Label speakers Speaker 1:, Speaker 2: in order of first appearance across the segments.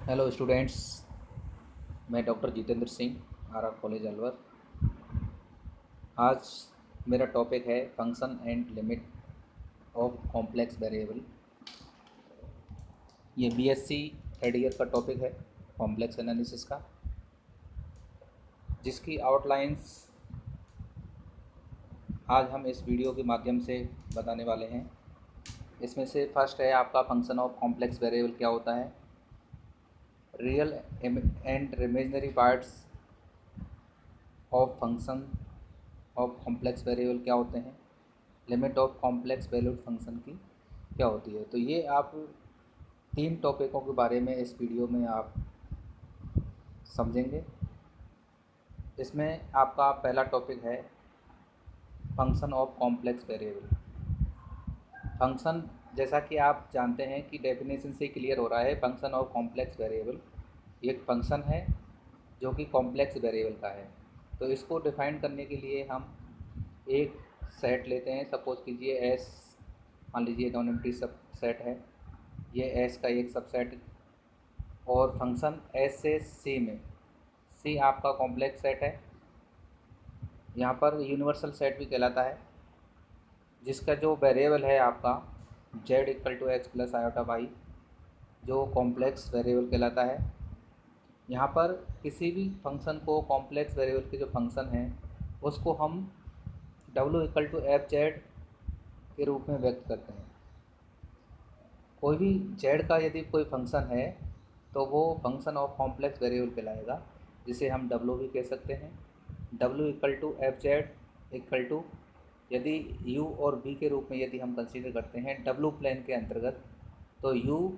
Speaker 1: Hello students, मैं doctor Jitendra Singh, R R college Alwar. आज मेरा टॉपिक है function and limit of complex variable. ये बीएससी थर्ड ईयर का टॉपिक है, कॉम्प्लेक्स एनालिसिस का, जिसकी आउटलाइंस आज हम इस वीडियो के माध्यम से बताने वाले हैं। इसमें से फर्स्ट है आपका फंक्शन ऑफ कॉम्प्लेक्स वेरिएबल क्या होता है, real and imaginary parts of function of complex variable क्या होते हैं, limit of complex valued function की क्या होती है। तो ये आप 3 टॉपिकों के बारे में इस वीडियो में आप समझेंगे। इसमें आपका पहला टॉपिक है function of complex variable. Function, जैसा कि आप जानते हैं कि डेफिनेशन से क्लियर हो रहा है, फंक्शन ऑफ कॉम्प्लेक्स वेरिएबल एक फंक्शन है जो कि कॉम्प्लेक्स वेरिएबल का है। तो इसको डिफाइन करने के लिए हम एक सेट लेते हैं। सपोज कीजिए एस, मान लीजिए नॉन एम्प्टी सब सेट है, ये एस का एक सबसेट, और फंक्शन एस से सी में, सी आपका कॉम्प्लेक्स सेट है। यहाँ पर यूनिवर्सल सेट भी कहलाता है, जिसका जो वेरिएबल है आपका z equal to x plus iota y, जो कॉम्प्लेक्स वेरिएबल कहलाता है। यहाँ पर किसी भी फंक्शन को, कॉम्प्लेक्स वेरिएबल के जो फंक्शन है उसको हम w equal to f z के रूप में व्यक्त करते हैं। कोई भी z का यदि कोई फंक्शन है तो वो फंक्शन ऑफ कॉम्प्लेक्स वेरिएबल कहलाएगा, जिसे हम w भी कह सकते हैं। w equal to f z equal to, यदि u और v के रूप में यदि हम कंसीडर करते हैं w प्लेन के अंतर्गत, तो u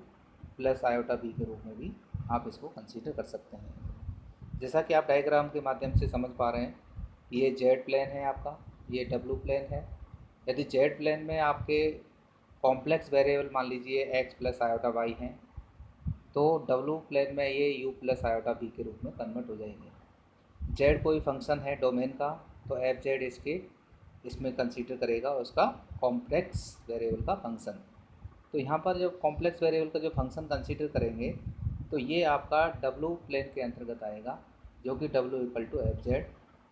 Speaker 1: प्लस आयोटा v के रूप में भी आप इसको कंसीडर कर सकते हैं। जैसा कि आप डायग्राम के माध्यम से समझ पा रहे हैं, ये z प्लेन है आपका, ये w प्लेन है। यदि z प्लेन में आपके कॉम्प्लेक्स वेरिएबल मान लीजिए x प्लस आयोटा वाई हैं, तो w प्लेन में ये u प्लस आयोटा v के रूप में कन्वर्ट हो जाएंगे। z कोई फंक्शन है डोमेन का, तो एफ जेड इसमें कंसीडर करेगा उसका कॉम्प्लेक्स वेरिएबल का फंक्शन। तो यहाँ पर जब कॉम्प्लेक्स वेरिएबल का जो फंक्शन कंसीडर करेंगे तो ये आपका w प्लेन के अंतर्गत आएगा, जो कि w equal to f z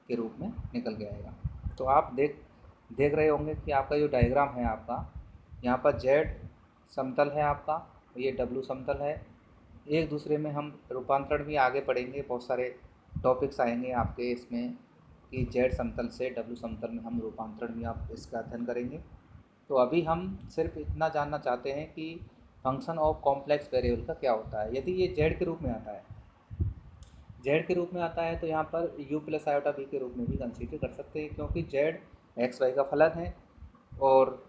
Speaker 1: के रूप में निकल के आएगा। तो आप देख रहे होंगे कि आपका जो डायग्राम है आपका, यहाँ पर z समतल है आपका, ये w समतल है। एक दूसरे में हम रूपांतरण भी आगे पढ़ेंगे, बहुत सारे टॉपिक्स आएंगे आपके इसमें कि z समतल से w समतल में हम रूपांतरण भी आप इसका अध्ययन करेंगे। तो अभी हम सिर्फ इतना जानना चाहते हैं कि फंक्शन ऑफ कॉम्प्लेक्स वेरिएबल का क्या होता है। यदि ये z के रूप में आता है, z के रूप में आता है, तो यहाँ पर u प्लस आयोटा v के रूप में भी कंसीडर कर सकते हैं, क्योंकि z एक्स वाई का फलन है और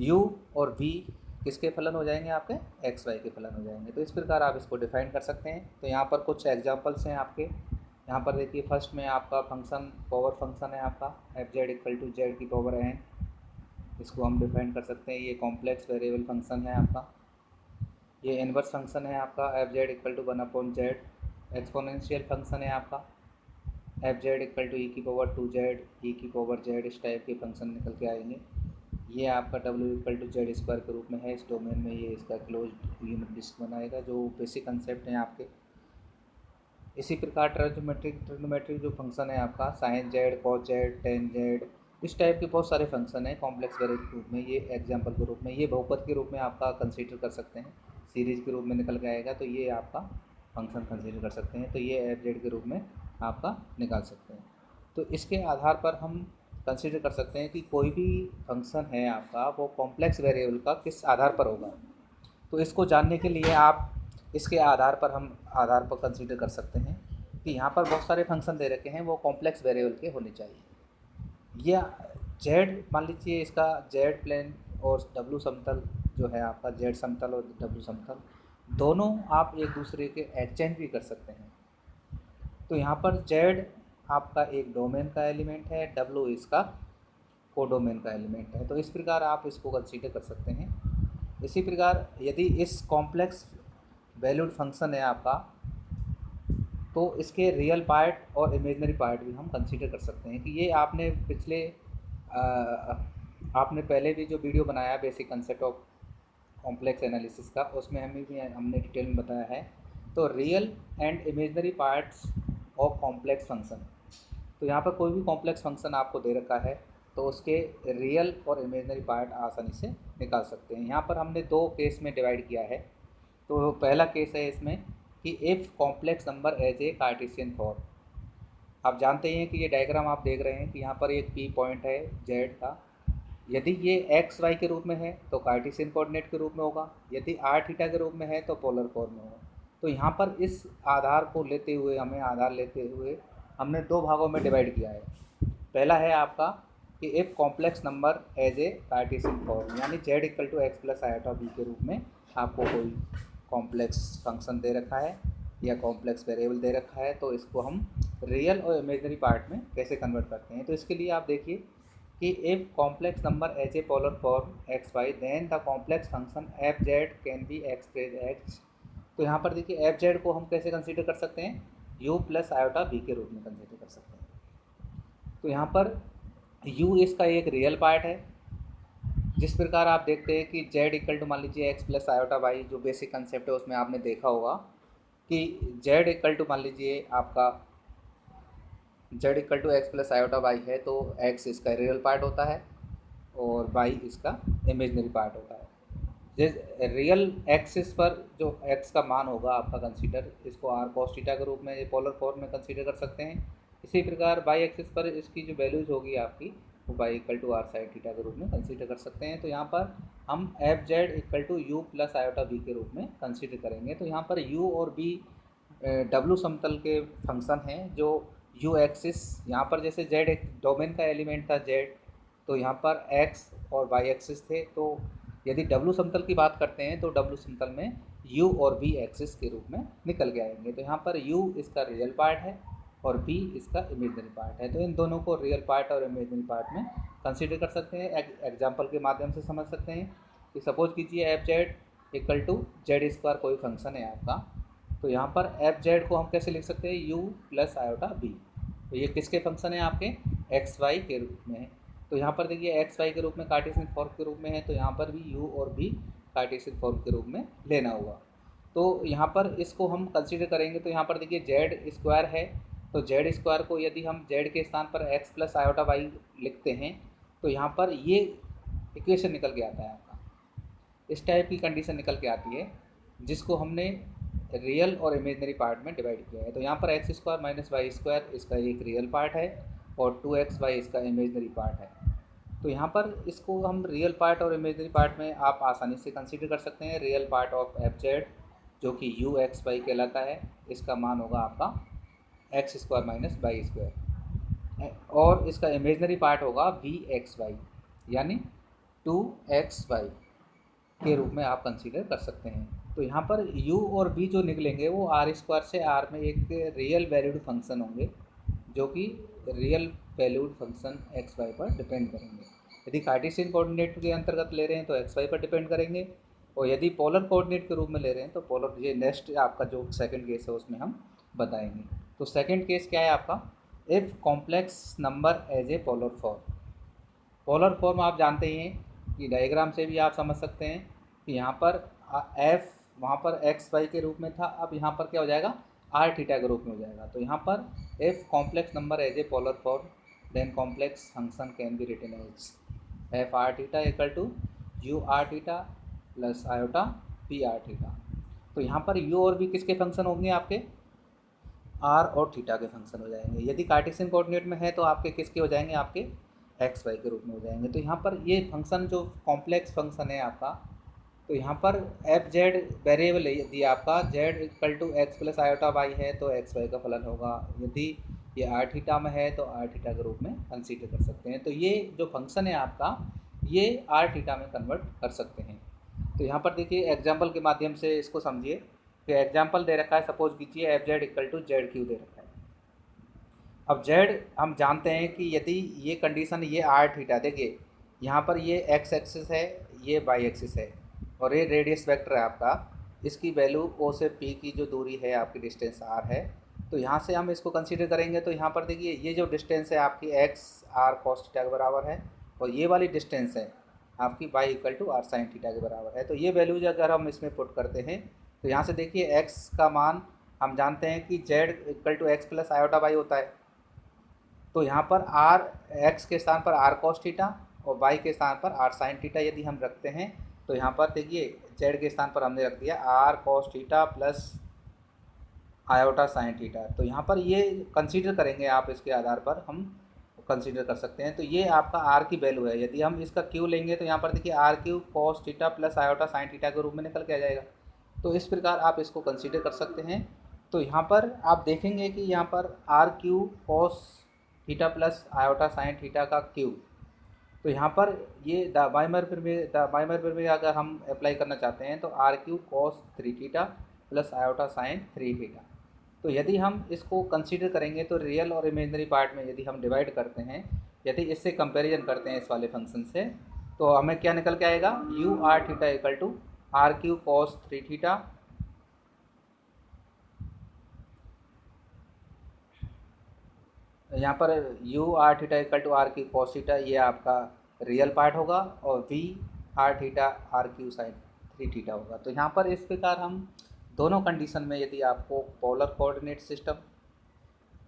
Speaker 1: u और v किसके फलन हो जाएंगे, आपके एक्स वाई के फलन हो जाएंगे। तो इस प्रकार आप इसको डिफाइन कर सकते हैं। तो यहाँ पर कुछ एग्जांपल्स हैं आपके। यहाँ पर देखिए, फर्स्ट में आपका फंक्शन पावर फंक्शन है आपका f z equal to z की पावर n, इसको हम डिफाइन कर सकते हैं। ये कॉम्प्लेक्स वेरिएबल फंक्शन है आपका। ये इनवर्स फंक्शन है आपका f z equal to 1/z। Exponential function है आपका f z equal to e की पावर 2z, ई की पावर z, इस टाइप के फंक्शन निकल के आएंगे। ये आपका w equal to z square के रूप में है। इस डोमेन में ये इसका क्लोज यूनिट डिस्क बनाएगा, जो बेसिक कंसेप्ट हैं आपके। इसी प्रकार ट्रिग्नोमेट्रिक जो फंक्शन है आपका sine z, cos z, tan z, इस टाइप के बहुत सारे फंक्शन हैं कॉम्प्लेक्स वेरिएबल के रूप में। ये एग्जाम्पल के रूप में, ये बहुपद के रूप में आपका कंसीडर कर सकते हैं, सीरीज के रूप में निकल के आएगा, तो ये आपका फंक्शन कंसीडर कर सकते हैं। तो ये एफ जेड के रूप में आपका निकाल सकते हैं। तो इसके आधार पर हम कंसीडर कर सकते हैं कि कोई भी फंक्शन है आपका, वो कॉम्प्लेक्स वेरिएबल का किस आधार पर होगा। तो इसको जानने के लिए आप इसके आधार पर कंसीडर कर सकते हैं कि यहाँ पर बहुत सारे फंक्शन दे रखे हैं, वो कॉम्प्लेक्स वेरिएबल के होने चाहिए। या जेड, मान लीजिए इसका जेड प्लेन और डब्लू समतल जो है आपका, जेड समतल और डब्लू समतल, दोनों आप एक दूसरे के एक्सचेंज भी कर सकते हैं। तो यहाँ पर जेड आपका एक डोमेन का एलिमेंट है, डब्लू इसका कोडोमेन का एलिमेंट है। तो इस प्रकार आप इसको कंसीडर कर सकते हैं। इसी प्रकार यदि इस कॉम्प्लेक्स वैल्यूड फंक्शन है आपका, तो इसके रियल पार्ट और इमेजिनरी पार्ट भी हम कंसीडर कर सकते हैं। कि ये आपने पहले भी जो वीडियो बनाया basic concept of complex analysis का, उसमें हमने डिटेल में बताया है तो real and imaginary parts of complex function, तो यहाँ पर कोई भी कॉम्प्लेक्स फंक्शन आपको दे रखा है तो उसके रियल और इमेजनरी पार्ट आसानी से निकाल सकते हैं। यहाँ पर हमने दो केस में डिवाइड किया है। तो पहला केस है इसमें कि if complex number as a Cartesian form. आप जानते हैं कि ये डायग्राम आप देख रहे हैं कि यहाँ पर एक पी पॉइंट है जेड का, यदि ये एक्स वाई के रूप में है तो कार्टेशियन कोऑर्डिनेट के रूप में होगा, यदि आर थीटा के रूप में है तो पोलर फॉर्म में होगा। तो यहाँ पर इस आधार को लेते हुए आधार लेते हुए हमने दो भागों में डिवाइड किया है। पहला है आपका कि if complex number as a Cartesian form, यानी z equal to x plus iota b के रूप में आपको कोई कॉम्प्लेक्स फंक्शन दे रखा है या कॉम्प्लेक्स वेरिएबल दे रखा है, तो इसको हम रियल और इमेजनरी पार्ट में कैसे कन्वर्ट करते हैं। तो इसके लिए आप देखिए कि if complex number as a polar form x y then the complex function f z can be express एच। तो यहाँ पर देखिए एफ जेड को हम कैसे कंसीडर कर सकते हैं, यू प्लस आयोटा बी के रूप में कंसीडर कर सकते हैं। तो यहाँ पर u इसका एक रियल पार्ट है, जिस प्रकार आप देखते हैं कि z इक्वल टू मान लीजिए x प्लस आयोटा वाई, जो बेसिक कंसेप्ट है उसमें आपने देखा होगा कि z इक्वल टू मान लीजिए आपका z equal to x plus iota y है, तो x इसका रियल पार्ट होता है और y इसका इमेजनरी पार्ट होता है। जिस रियल एक्सिस पर जो x का मान होगा आपका कंसीडर, इसको r cos थीटा के रूप में पोलर फॉर्म में कंसीडर कर सकते हैं। इसी प्रकार y एक्सिस पर इसकी जो वैल्यूज होगी आपकी वो y equal to r sine theta के रूप में कंसीडर कर सकते हैं। तो यहाँ पर हम f z equal to u plus iota b के रूप में कंसीडर करेंगे। तो यहाँ पर u और b डब्लू समतल के फंक्शन हैं, जो u एक्सिस यहाँ पर जैसे z एक डोमेन का एलिमेंट था z, तो यहाँ पर x और y एक्सिस थे। तो यदि डब्लू समतल की बात करते हैं तो डब्लू समतल में u और v एक्सिस के रूप में निकल के आएंगे। तो यहाँ पर u इसका रियल पार्ट है और v इसका इमेजनरी पार्ट है। तो इन दोनों को रियल पार्ट और इमेजनरी पार्ट में कंसीडर कर सकते हैं। एग्जाम्पल के माध्यम से समझ सकते हैं कि सपोज कीजिए f z equal to z square कोई फंक्शन है आपका, तो यहाँ पर एफ जेड को हम कैसे लिख सकते हैं, u प्लस आयोटा बी। तो ये किसके फंक्शन है, आपके एक्स वाई के रूप में है। तो यहाँ पर देखिए एक्स वाई के रूप में कार्टेशियन फॉर्म के रूप में है, तो यहाँ पर भी u और v कार्टेशियन फॉर्म के रूप में लेना होगा। तो यहाँ पर इसको हम कंसीडर करेंगे। तो यहाँ पर देखिए जेड स्क्वायर है, तो जेड स्क्वायर को यदि हम जेड के स्थान पर एक्स प्लस आयोटा वाई लिखते हैं तो यहाँ पर ये इक्वेशन निकल के आता है आपका, इस टाइप की कंडीशन निकल के आती है, जिसको हमने रियल और इमेजनरी पार्ट में डिवाइड किया है। तो यहाँ पर x square minus y square इसका एक रियल पार्ट है और 2xy इसका इमेजनरी पार्ट है। तो यहाँ पर इसको हम रियल पार्ट और इमेजनरी पार्ट में आप आसानी से कंसीडर कर सकते हैं। Real part of F Z जो कि यू एक्स वाई कहलाता है, इसका मान होगा आपका x square minus y square, और इसका इमेजनरी पार्ट होगा वी एक्स वाई, यानी 2xy के रूप में आप कंसीडर कर सकते हैं। तो यहाँ पर u और v जो निकलेंगे वो आर स्क्वायर से r में एक रियल वैल्यूड फंक्शन होंगे, जो कि real valued function x y पर डिपेंड करेंगे। यदि कार्टेशियन कोऑर्डिनेट के अंतर्गत ले रहे हैं तो एक्स वाई पर डिपेंड करेंगे, और यदि पोलर कोऑर्डिनेट के रूप में ले रहे हैं तो पोलर, ये नेक्स्ट आपका जो सेकंड केस है उसमें हम बताएंगे। तो सेकंड केस क्या है आपका, if complex number as a polar form. Polar form आप जानते ही हैं कि डायग्राम से भी आप समझ सकते हैं कि यहाँ पर f वहाँ पर एक्स वाई के रूप में था, अब यहाँ पर क्या हो जाएगा, आर थीटा के रूप में हो जाएगा। तो यहाँ पर f complex number as a polar form then complex function can be written as f r theta equal to u r theta plus iota p r theta. तो यहाँ पर u और v किसके फंक्शन होंगे, आपके r और theta के function हो जाएंगे। यदि कार्टेशियन कोऑर्डिनेट में है तो आपके किसके हो जाएंगे, आपके एक्स वाई के रूप में हो जाएंगे। तो यहाँ पर ये फंक्शन जो कॉम्प्लेक्स फंक्शन है आपका, तो यहाँ पर एफ जेड वेरिएबल है, यदि आपका z equal to x plus iota y है तो एक्स वाई का फलन होगा, यदि ये आर थीटा में है तो आर थीटा के रूप में कंसीडर कर सकते हैं। तो ये जो फंक्शन है आपका, ये आर थीटा में कन्वर्ट कर सकते हैं। तो यहाँ पर देखिए एग्जाम्पल के माध्यम से इसको समझिए कि एग्जाम्पल दे रखा है, सपोज कीजिए f z equal to z q दे रखा है। अब जेड हम जानते हैं कि यदि ये कंडीशन, ये आर थीटा, देखिए यहाँ पर ये एक्स एक्सिस है, ये वाई एक्सिस है, और ये रेडियस वेक्टर है आपका, इसकी वैल्यू ओ से पी की जो दूरी है आपकी डिस्टेंस आर है। तो यहाँ से हम इसको कंसीडर करेंगे। तो यहाँ पर देखिए ये जो डिस्टेंस है आपकी एक्स आर कॉस थीटा के बराबर है, और ये वाली डिस्टेंस है आपकी y equal to r sine theta के बराबर है। तो ये वैल्यूज अगर हम इसमें पुट करते हैं तो यहाँ से देखिए x का मान हम जानते हैं कि z equal to x plus iota by होता है। तो यहाँ पर r x के स्थान पर r cos थीटा और y के स्थान पर r sin थीटा यदि हम रखते हैं तो यहाँ पर देखिए z के स्थान पर हमने रख दिया r cos theta plus iota sine theta. तो यहाँ पर ये कंसीडर करेंगे आप, इसके आधार पर हम कंसीडर कर सकते हैं। तो ये आपका आर की वैल्यू है। यदि हम इसका क्यू लेंगे तो यहाँ पर देखिए r q cos theta plus iota sine theta के रूप में निकल के आ जाएगा। तो इस प्रकार आप इसको कंसीडर कर सकते हैं। तो यहाँ पर आप देखेंगे कि यहाँ पर r q cos theta plus iota sine theta का क्यू, तो यहाँ पर ये बाइमर में अगर हम अप्लाई करना चाहते हैं तो r q cos three theta plus iota sine three theta. तो यदि हम इसको कंसीडर करेंगे तो रियल और इमेजिनरी पार्ट में यदि हम डिवाइड करते हैं, यदि इससे कंपैरिजन करते हैं इस वाले फंक्शन से, तो हमें क्या निकल के आएगा, u r theta equal to r q cos three theta यहाँ पर u r theta equal to r q cos theta, ये आपका रियल पार्ट होगा, और v r theta r q sine three theta होगा। तो यहाँ पर इस प्रकार हम दोनों कंडीशन में यदि आपको पोलर कोऑर्डिनेट सिस्टम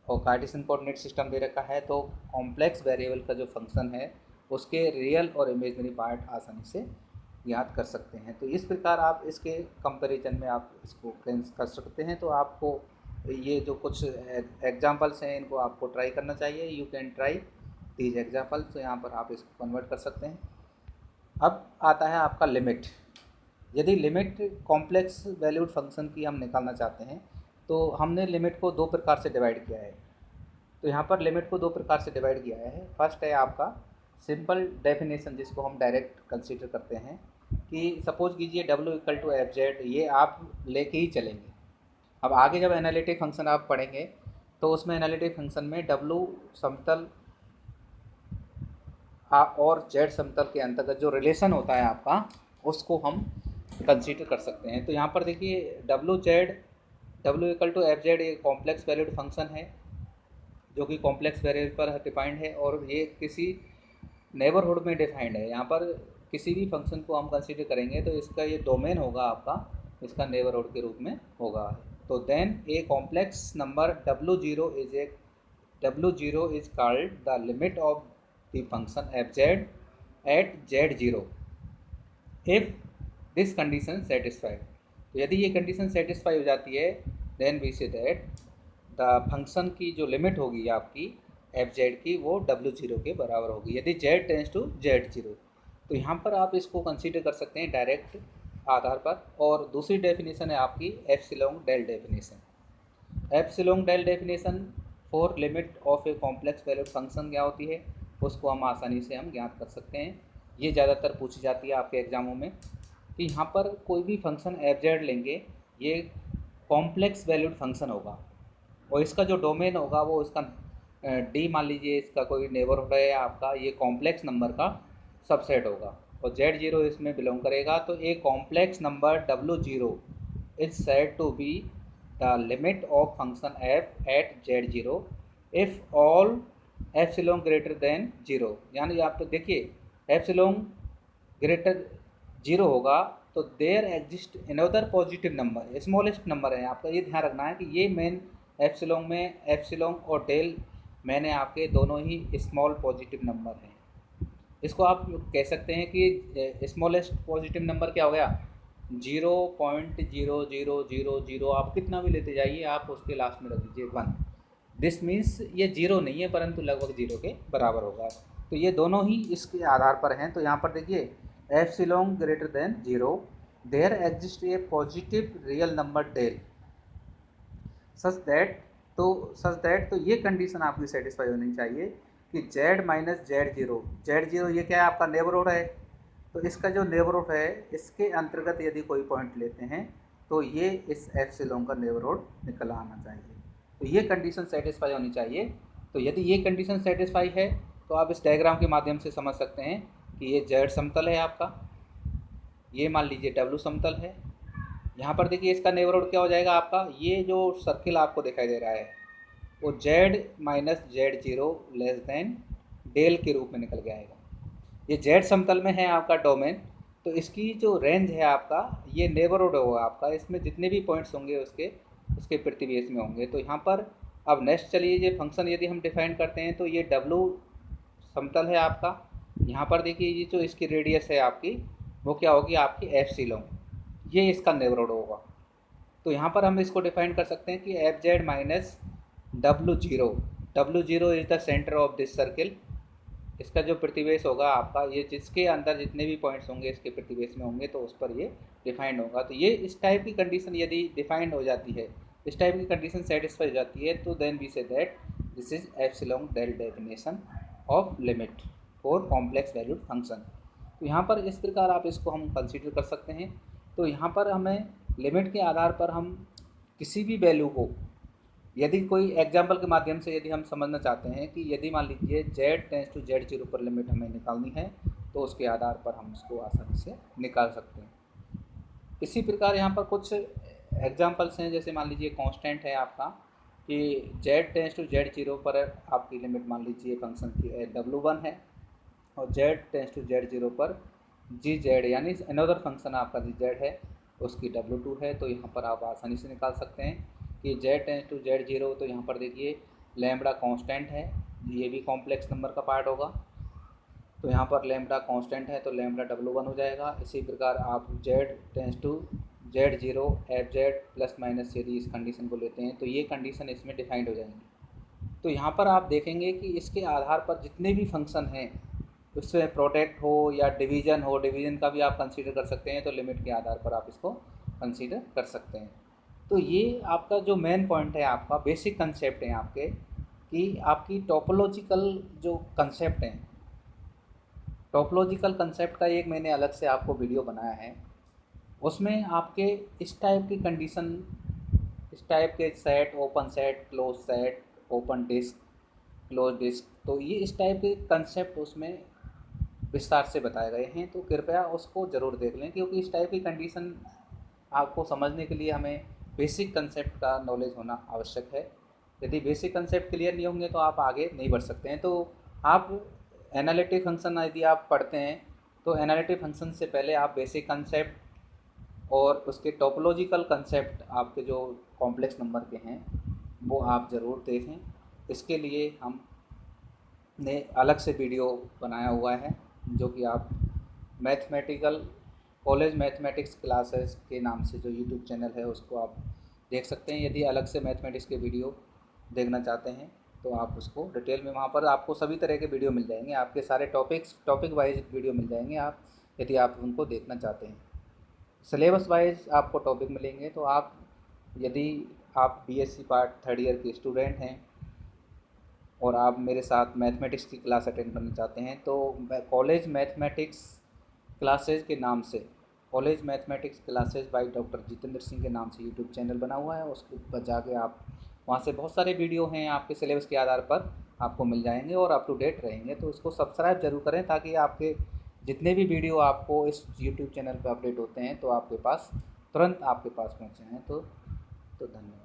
Speaker 1: और कार्टेशियन कोऑर्डिनेट सिस्टम दे रखा है तो कॉम्प्लेक्स वेरिएबल का जो फंक्शन है उसके रियल और इमेजिनरी पार्ट आसानी से याद कर सकते हैं। तो इस प्रकार आप इसके कंपैरिजन में आप इसको कर सकते हैं। तो आपको ये जो कुछ एग्जांपल्स हैं इनको आपको ट्राई करना चाहिए। You can try these examples. तो यहाँ पर आप इसको कन्वर्ट कर सकते हैं। अब आता है आपका लिमिट। यदि लिमिट कॉम्प्लेक्स वैल्यूड फंक्शन की हम निकालना चाहते हैं तो हमने लिमिट को दो प्रकार से डिवाइड किया है। तो यहाँ पर लिमिट को दो प्रकार से डिवाइड किया है। फर्स्ट है आपका सिंपल डेफिनेशन, जिसको हम डायरेक्ट कंसीडर करते हैं कि सपोज कीजिए w equal to f z, ये आप लेके ही चलेंगे। अब आगे जब एनालिटिक फंक्शन आप पढ़ेंगे तो उसमें एनालिटिक फंक्शन में w समतल और z समतल के अंतर्गत जो रिलेशन होता है आपका, उसको हम कंसीडर कर सकते हैं। तो यहाँ पर देखिए w equal to f z एक कॉम्प्लेक्स वैल्यूड फंक्शन है जो कि कॉम्प्लेक्स वेरिएबल पर डिफाइंड है और ये किसी नेबरहुड में डिफाइंड है। यहाँ पर किसी भी फंक्शन को हम कंसीडर करेंगे तो इसका ये डोमेन होगा आपका, इसका नेबरहुड के रूप में होगा। तो then a complex number w0 is called the limit of the function f z at z0 if this condition satisfied. तो यदि ये कंडीशन सेटिस्फाई हो जाती है then we say that the function की जो लिमिट होगी आपकी एफ जेड की वो w0 के बराबर होगी, यदि z टेंस टू z0। तो यहाँ पर आप इसको कंसीडर कर सकते हैं डायरेक्ट आधार पर। और दूसरी डेफिनेशन है आपकी epsilon del definition. Epsilon del definition for limit of a complex valued function क्या होती है उसको हम आसानी से हम ज्ञात कर सकते हैं। ये ज़्यादातर पूछी जाती है आपके एग्जामों में कि यहाँ पर कोई भी फंक्शन एफ जेड लेंगे, ये कॉम्प्लेक्स वैल्यूड फंक्शन होगा और इसका जो डोमेन होगा वो इसका डी मान लीजिए, इसका कोई नेबरहुड है आपका, ये कॉम्प्लेक्स नंबर का सबसेट होगा और z0 इसमें बिलोंग करेगा। तो a complex number w0 is said to be the limit of function f at z0 if all epsilon greater than 0। यानी आप तो देखिए एप्सिलॉन ग्रेटर 0 होगा तो there exist another positive number, smallest number है आपका। ये ध्यान रखना है कि ये मेन एप्सिलॉन में एप्सिलॉन और डेल मैंने आपके दोनों ही स्मॉल पॉजिटिव नंबर हैं। इसको आप कह सकते हैं कि स्मॉलेस्ट पॉजिटिव नंबर क्या हो गया, 0.0000, आप कितना भी लेते जाइए आप उसके लास्ट में रख दीजिए 1। दिस मीन्स ये 0 नहीं है परंतु लगभग 0 के बराबर होगा। तो ये दोनों ही इसके आधार पर हैं। तो यहाँ पर देखिए epsilon greater than 0 there exist a positive real number del such that तो ये कंडीशन आपकी सेटिस्फाई होनी चाहिए कि z माइनस z0 ये क्या है आपका नेबरहुड है। तो इसका जो नेबरहुड है इसके अंतर्गत यदि कोई पॉइंट लेते हैं तो ये इस एप्सिलॉन का नेबरहुड निकल आना चाहिए। तो ये कंडीशन सेटिस्फाई होनी चाहिए। तो यदि ये कंडीशन सेटिस्फाई है तो आप इस डायग्राम के माध्यम से समझ सकते हैं कि ये z समतल है आपका, ये मान लीजिए w समतल है। यहाँ पर देखिए इसका नेबरहुड क्या हो जाएगा आपका, ये जो सर्किल आपको दिखाई दे रहा है वो z minus z0 less than del के रूप में निकल के आएगा। ये z समतल में है आपका डोमेन तो इसकी जो रेंज है आपका, ये नेबरहुड होगा आपका, इसमें जितने भी पॉइंट्स होंगे उसके उसके प्रतिवेश में होंगे। तो यहाँ पर अब नेक्स्ट चलिए, ये फंक्शन यदि हम डिफाइन करते हैं तो ये W समतल है आपका। यहाँ पर देखिए ये जो इसकी रेडियस है आपकी, वो क्या होगी आपकी एप्सिलॉन, ये इसका नेबरहुड होगा। तो यहाँ पर हम इसको डिफाइन कर सकते हैं कि F Z minus W0 is the centre of this circle. इसका जो प्रतिवेश होगा आपका, ये जिसके अंदर जितने भी पॉइंट्स होंगे इसके प्रतिवेश में होंगे तो उस पर ये डिफाइंड होगा। तो ये इस टाइप की कंडीशन यदि डिफाइंड हो जाती है, इस टाइप की कंडीशन सेटिस्फाई हो जाती है, तो then we say that this is epsilon del definition of limit for complex valued function. तो यहाँ पर इस प्रकार आप इसको हम कंसीडर कर सकते हैं। तो यहाँ पर हमें लिमिट के आधार पर हम किसी भी वैल्यू को, यदि कोई एग्जाम्पल के माध्यम से यदि हम समझना चाहते हैं कि यदि मान लीजिए z टेंस टू Z0 पर लिमिट हमें निकालनी है, तो उसके आधार पर हम उसको आसानी से निकाल सकते हैं। इसी प्रकार यहाँ पर कुछ एग्जाम्पल्स हैं, जैसे मान लीजिए कांस्टेंट है आपका कि z टेंस टू Z0 पर आपकी लिमिट मान लीजिए फंक्शन की W1 है, और z टेंस टू Z0 पर gz यानी अनदर फंक्शन आपका gz है, उसकी W2 है। तो यहाँ पर आप आसानी से निकाल सकते हैं कि z टेंस टू Z0, तो यहाँ पर देखिए लैम्बडा कांस्टेंट है, ये भी कॉम्प्लेक्स नंबर का पार्ट होगा। तो यहाँ पर लैम्बडा कांस्टेंट है तो लैम्बडा W1 हो जाएगा। इसी प्रकार आप z tends to Z0 f z plus minus यदि इस कंडीशन को लेते हैं तो ये कंडीशन इसमें डिफाइंड हो जाएंगी। तो यहाँ पर आप देखेंगे कि इसके आधार पर जितने भी फंक्शन हैं, उसमें प्रोडक्ट हो या डिवीज़न हो, डिवीज़न का भी आप कंसीडर कर सकते हैं, तो लिमिट के आधार पर आप इसको कंसीडर कर सकते हैं। तो ये आपका जो मेन पॉइंट है, आपका बेसिक कंसेप्ट है आपके, कि आपकी टोपोलॉजिकल जो कंसेप्ट हैं, टोपोलॉजिकल कंसेप्ट का एक मैंने अलग से आपको वीडियो बनाया है, उसमें आपके इस टाइप की कंडीशन, इस टाइप के set, open set, close set, open disc, close disc, तो ये इस टाइप के कंसेप्ट उसमें विस्तार से बताए गए हैं। तो कृपया उसको ज़रूर देख लें, क्योंकि इस टाइप की कंडीशन आपको समझने के लिए हमें बेसिक कंसेप्ट का नॉलेज होना आवश्यक है। यदि बेसिक कंसेप्ट क्लियर नहीं होंगे तो आप आगे नहीं बढ़ सकते हैं। तो आप एनालिटिक फंक्शन यदि आप पढ़ते हैं तो एनालिटिक फंक्शन से पहले आप बेसिक कंसेप्ट और उसके टोपोलॉजिकल कंसेप्ट आपके जो कॉम्प्लेक्स नंबर के हैं वो आप ज़रूर देखें। इसके लिए हमने अलग से वीडियो बनाया हुआ है, जो कि आप मैथमेटिकल कॉलेज मैथमेटिक्स क्लासेस के नाम से जो यूट्यूब चैनल है उसको आप देख सकते हैं। यदि अलग से मैथमेटिक्स के वीडियो देखना चाहते हैं तो आप उसको डिटेल में, वहाँ पर आपको सभी तरह के वीडियो मिल जाएंगे, आपके सारे टॉपिक वाइज वीडियो मिल जाएंगे आप, यदि आप उनको देखना चाहते हैं। सिलेबस वाइज आपको टॉपिक मिलेंगे। तो आप यदि आप बीएससी पार्ट 3rd ईयर के स्टूडेंट हैं और आप मेरे साथ मैथमेटिक्स की क्लास अटेंड करना चाहते हैं, तो कॉलेज मैथमेटिक्स क्लासेज के नाम से, college mathematics classes by doctor Jitendra Singh के नाम से यूट्यूब चैनल बना हुआ है, उसके ऊपर जाके आप, वहाँ से बहुत सारे वीडियो हैं आपके सिलेबस के आधार पर आपको मिल जाएंगे और अप टू डेट रहेंगे। तो उसको सब्सक्राइब जरूर करें, ताकि आपके जितने भी वीडियो आपको इस यूट्यूब चैनल पर अपडेट होते हैं तो आपके पास तुरंत आपके पास पहुँचे हैं। तो धन्यवाद।